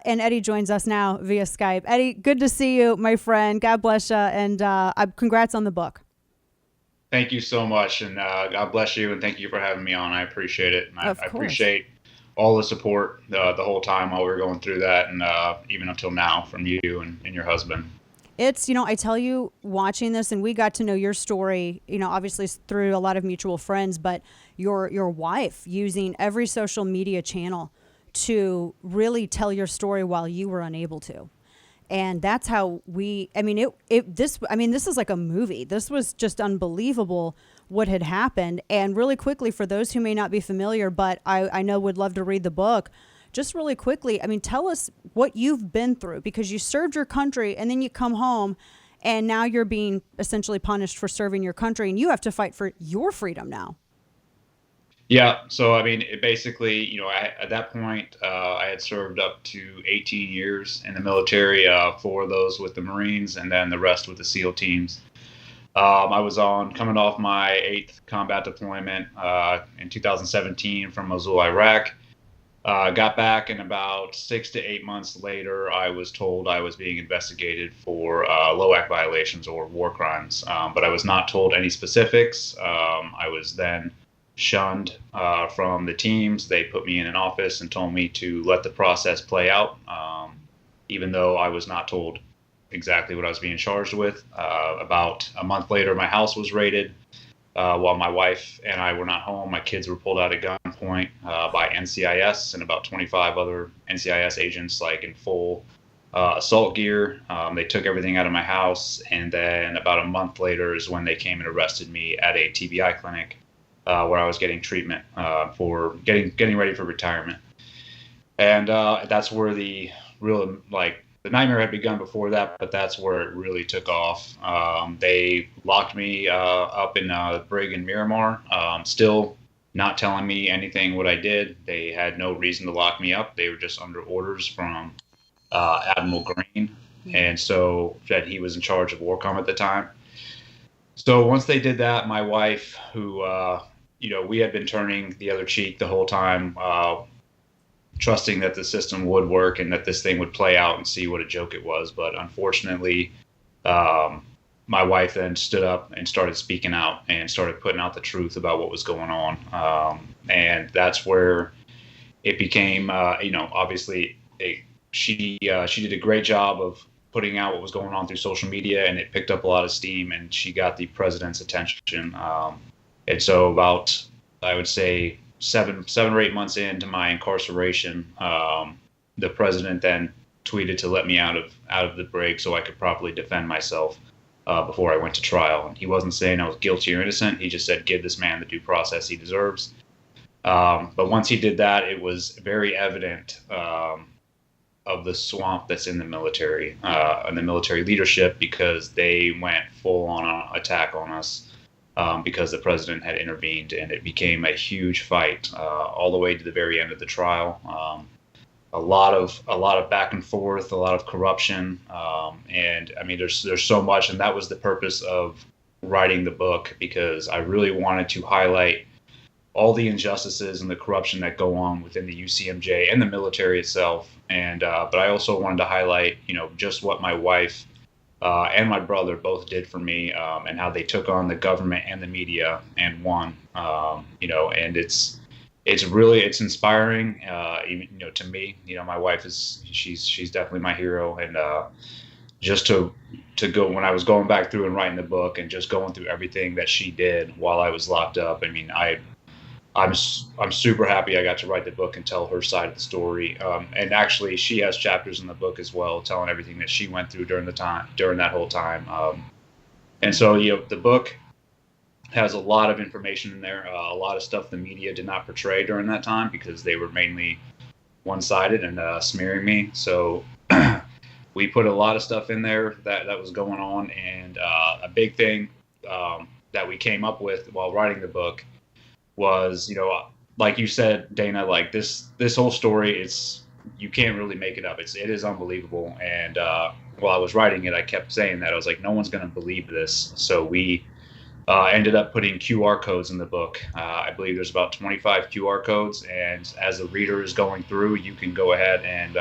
and Eddie joins us now via Skype. Eddie, good to see you, my friend. God bless you, and congrats on the book. Thank you so much, and God bless you, and thank you for having me on. I appreciate it, and Of I course. appreciate all the support the whole time while we were going through that, and even until now from you and your husband. It's, I tell you, watching this, and we got to know your story, obviously through a lot of mutual friends, but your wife using every social media channel to really tell your story while you were unable to. And that's how this is like a movie. This was just unbelievable what had happened. And really quickly, for those who may not be familiar, but I know would love to read the book, just really quickly, tell us what you've been through, because you served your country and then you come home and now you're being essentially punished for serving your country and you have to fight for your freedom now. Yeah, so I mean, it basically, at that point, I had served up to 18 years in the military, for those with the Marines, and then the rest with the SEAL teams. I was on coming off my eighth combat deployment in 2017 from Mosul, Iraq. Got back, and about 6 to 8 months later, I was told I was being investigated for LOAC violations or war crimes, but I was not told any specifics. I was then shunned from the teams. They put me in an office and told me to let the process play out, even though I was not told exactly what I was being charged with. About a month later, my house was raided. While my wife and I were not home, my kids were pulled out at gunpoint by NCIS and about 25 other NCIS agents, like in full assault gear. They took everything out of my house, and then about a month later is when they came and arrested me at a TBI clinic where I was getting treatment for getting ready for retirement. And that's where the real, like, the nightmare had begun before that, but that's where it really took off. They locked me up in the brig in Miramar, still not telling me anything what I did. They had no reason to lock me up. They were just under orders from Admiral Green, and so that he was in charge of WARCOM at the time. So once they did that, my wife, who we had been turning the other cheek the whole time, trusting that the system would work and that this thing would play out and see what a joke it was. But unfortunately, my wife then stood up and started speaking out and started putting out the truth about what was going on. And that's where it became, obviously she did a great job of putting out what was going on through social media, and it picked up a lot of steam, and she got the president's attention. And so about, I would say, 7 or 8 months into my incarceration, the president then tweeted to let me out of the brig so I could properly defend myself before I went to trial. And he wasn't saying I was guilty or innocent. He just said, give this man the due process he deserves. But once he did that, it was very evident of the swamp that's in the military and the military leadership, because they went full on attack on us. Because the president had intervened, and it became a huge fight all the way to the very end of the trial. A lot of back and forth, a lot of corruption, and I mean, there's so much, and that was the purpose of writing the book, because I really wanted to highlight all the injustices and the corruption that go on within the UCMJ and the military itself, and but I also wanted to highlight, just what my wife and my brother both did for me, and how they took on the government and the media and won. And it's inspiring, even, to me. My wife she's definitely my hero, and just to go, when I was going back through and writing the book and just going through everything that she did while I was locked up. I mean, I'm super happy I got to write the book and tell her side of the story. And actually, she has chapters in the book as well, telling everything that she went through during that whole time. And so, the book has a lot of information in there, a lot of stuff the media did not portray during that time, because they were mainly one-sided and smearing me. So we put a lot of stuff in there that was going on, and a big thing that we came up with while writing the book was, like you said, Dana, like this whole story, you can't really make it up. It is unbelievable. And while I was writing it, I kept saying that. I was like, no one's going to believe this. So we ended up putting QR codes in the book. I believe there's about 25 QR codes. And as the reader is going through, you can go ahead and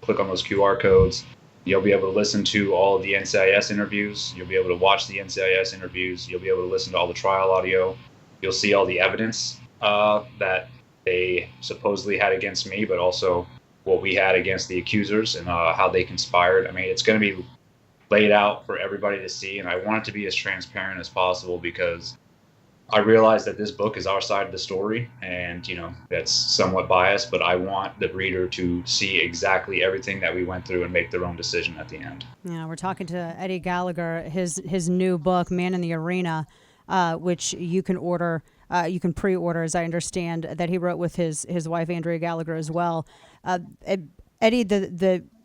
click on those QR codes. You'll be able to listen to all of the NCIS interviews. You'll be able to watch the NCIS interviews. You'll be able to listen to all the trial audio. You'll see all the evidence that they supposedly had against me, but also what we had against the accusers and how they conspired. I mean, it's going to be laid out for everybody to see, and I want it to be as transparent as possible because I realize that this book is our side of the story, and that's somewhat biased, but I want the reader to see exactly everything that we went through and make their own decision at the end. Yeah, we're talking to Eddie Gallagher. His new book, Man in the Arena, which you can order. You can pre-order, as I understand, that he wrote with his wife Andrea Gallagher as well. Eddie,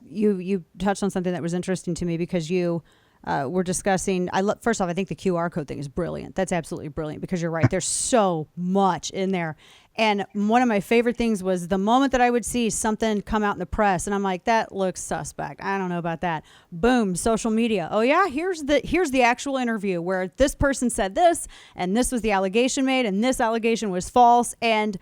you touched on something that was interesting to me because you were discussing. First off, I think the QR code thing is brilliant. That's absolutely brilliant because you're right. There's so much in there. And one of my favorite things was the moment that I would see something come out in the press, and I'm like, that looks suspect. I don't know about that. Boom, social media. Oh yeah, here's the actual interview where this person said this, and this was the allegation made, and this allegation was false. And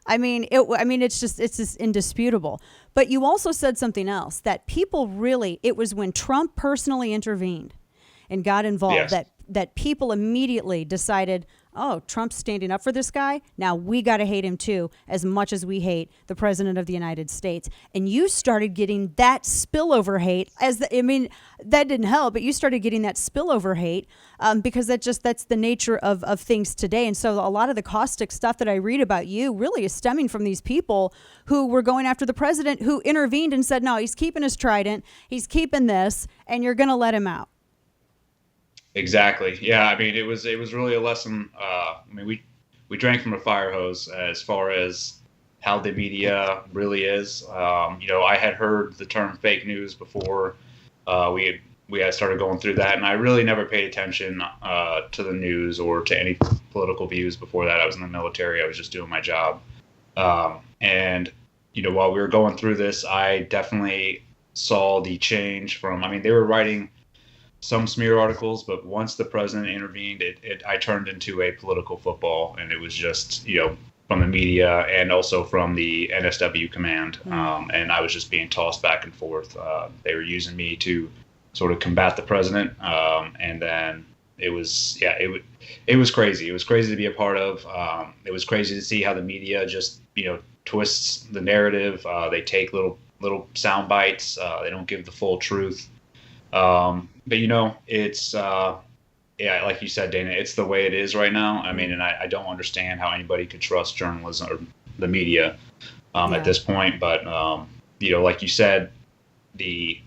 it's just indisputable. But you also said something else that people really. It was when Trump personally intervened and got involved that people immediately decided, oh, Trump's standing up for this guy. Now we got to hate him too, as much as we hate the president of the United States. And you started getting that spillover hate that didn't help, but you started getting that spillover hate because that's the nature of things today. And so a lot of the caustic stuff that I read about you really is stemming from these people who were going after the president, who intervened and said, no, he's keeping his trident, he's keeping this, and you're going to let him out. Exactly. Yeah. I mean, it was really a lesson. We drank from a fire hose as far as how the media really is. I had heard the term fake news before we had started going through that, and I really never paid attention to the news or to any political views before that. I was in the military. I was just doing my job. And while we were going through this, I definitely saw the change from. I mean, they were writing some smear articles, but once the president intervened, I turned into a political football, and it was just, from the media and also from the NSW command. And I was just being tossed back and forth. They were using me to sort of combat the president. And then it was crazy. It was crazy to be a part of. It was crazy to see how the media just, twists the narrative. They take little sound bites. They don't give the full truth. But it's like you said, Dana, it's the way it is right now. I mean, and I don't understand how anybody could trust journalism or the media at this point. But like you said, the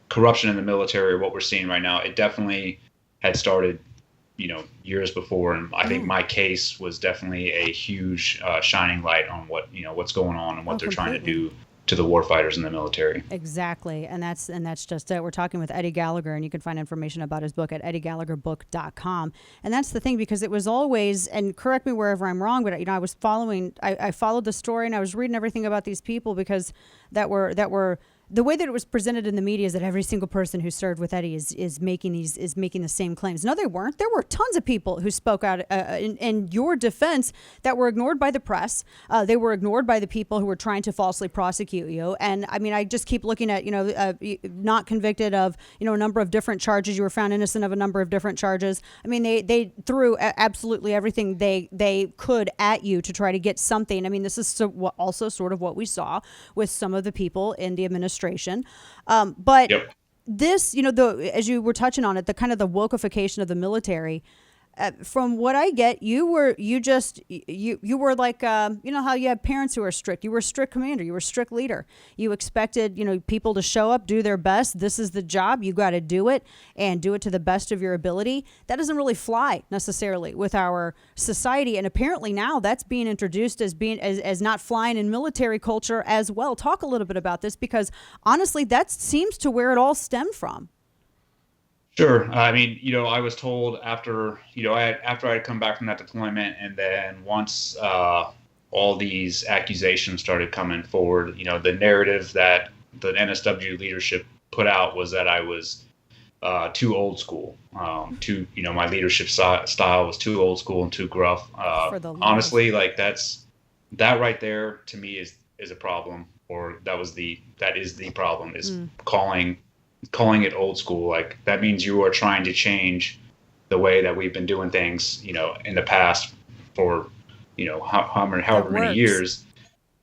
corruption in the military, what we're seeing right now, it definitely had started years before, and I think my case was definitely a huge shining light on what's going on and what they're trying to do to the warfighters in the military. Exactly. And that's just it. We're talking with Eddie Gallagher, and you can find information about his book at eddiegallagherbook.com. And that's the thing, because it was always, and correct me wherever I'm wrong, but I was I followed the story, and I was reading everything about these people because that were the way that it was presented in the media is that every single person who served with Eddie is making the same claims. No, they weren't. There were tons of people who spoke out in your defense that were ignored by the press. They were ignored by the people who were trying to falsely prosecute you. And I mean, I just keep looking at not convicted of a number of different charges. You were found innocent of a number of different charges. I mean, they threw absolutely everything they could at you to try to get something. I mean, this is also sort of what we saw with some of the people in the administration. But yep. This, as you were touching on it, the kind of the wokeification of the military, from what I get, you were like, how you have parents who are strict. You were a strict commander. You were a strict leader. You expected, people to show up, do their best. This is the job. You got to do it and do it to the best of your ability. That doesn't really fly necessarily with our society. And apparently now that's being introduced as not flying in military culture as well. Talk a little bit about this, because honestly, that seems to where it all stemmed from. Sure. I mean, I was told after I had come back from that deployment, and then once all these accusations started coming forward, the narrative that the NSW leadership put out was that I was too old school. My leadership style was too old school and too gruff. Honestly, like that right there to me is a problem or that is the problem, is calling it old school. Like, that means you are trying to change the way that we've been doing things, in the past for, however many years.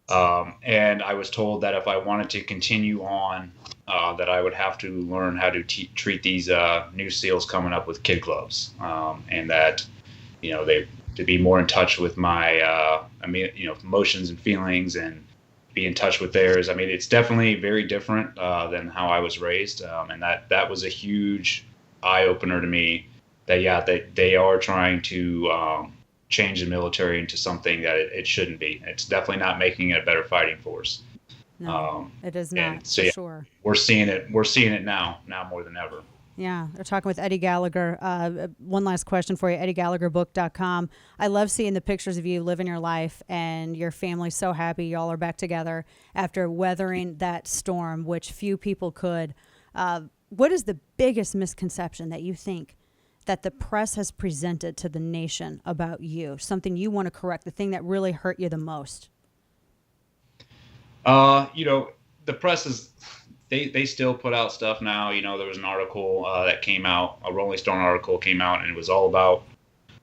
And I was told that if I wanted to continue on, that I would have to learn how to treat these new SEALs coming up with kid gloves, and that, they to be more in touch with my, emotions and feelings, and be in touch with theirs. I mean, it's definitely very different than how I was raised, and that was a huge eye opener to me. That they are trying to change the military into something that it shouldn't be. It's definitely not making it a better fighting force. No, it is not, so, for sure. We're seeing it now more than ever. Yeah, we're talking with Eddie Gallagher. One last question for you, EddieGallagherBook.com. I love seeing the pictures of you living your life and your family's so happy y'all are back together after weathering that storm, which few people could. What is the biggest misconception that you think that the press has presented to the nation about you? Something you want to correct, the thing that really hurt you the most? The press is, they still put out stuff now. There was an article that came out, a Rolling Stone article came out, and it was all about,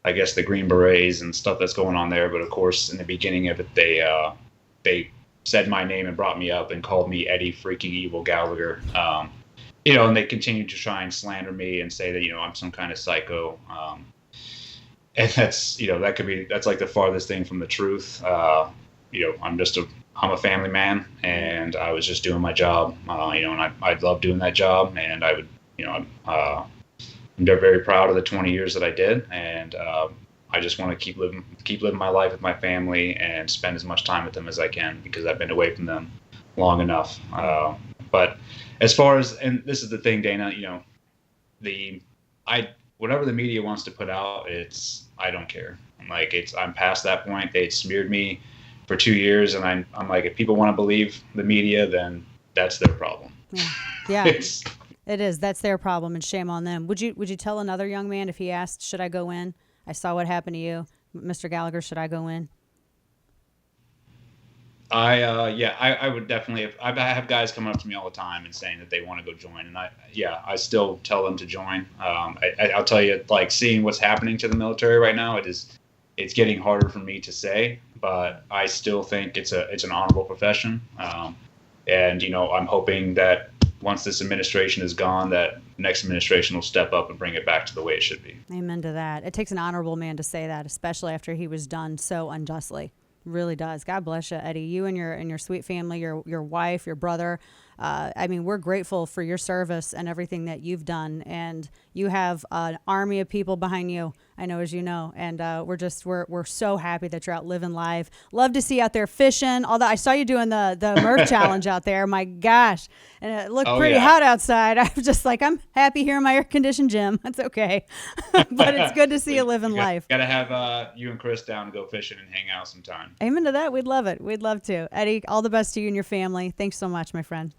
I guess, the Green Berets and stuff that's going on there. But of course, in the beginning of it, they said my name and brought me up and called me Eddie freaking evil Gallagher. And they continued to try and slander me and say that, I'm some kind of psycho. And that's, that's like the farthest thing from the truth. I'm a family man, and I was just doing my job, and I love doing that job. And I would, I'm very proud of the 20 years that I did. And I just want to keep living my life with my family and spend as much time with them as I can, because I've been away from them long enough. But as far as, and this is the thing, Dana, whatever the media wants to put out, I don't care. I'm past that point. They smeared me for 2 years, and I'm like, if people want to believe the media, then that's their problem. Yeah. It is. That's their problem, and shame on them. Would you tell another young man if he asked, should I go in? I saw what happened to you, Mr. Gallagher. Should I go in? I would definitely. I have guys coming up to me all the time and saying that they want to go join, and I still tell them to join. I'll tell you, like, seeing what's happening to the military right now, it's getting harder for me to say, but I still think it's an honorable profession. And I'm hoping that once this administration is gone, that next administration will step up and bring it back to the way it should be. Amen to that. It takes an honorable man to say that, especially after he was done so unjustly. Really does. God bless you, Eddie. You and your sweet family, your wife, your brother. We're grateful for your service and everything that you've done, and you have an army of people behind you, I know, as you know, and we're so happy that you're out living life. Love to see you out there fishing. Although I saw you doing the Murph challenge out there, my gosh, and it looked pretty hot outside. I was just like, I'm happy here in my air-conditioned gym. That's okay, but it's good to see you living life. Got to have you and Chris down to go fishing and hang out sometime. Amen to that. We'd love it. We'd love to. Eddie, all the best to you and your family. Thanks so much, my friend.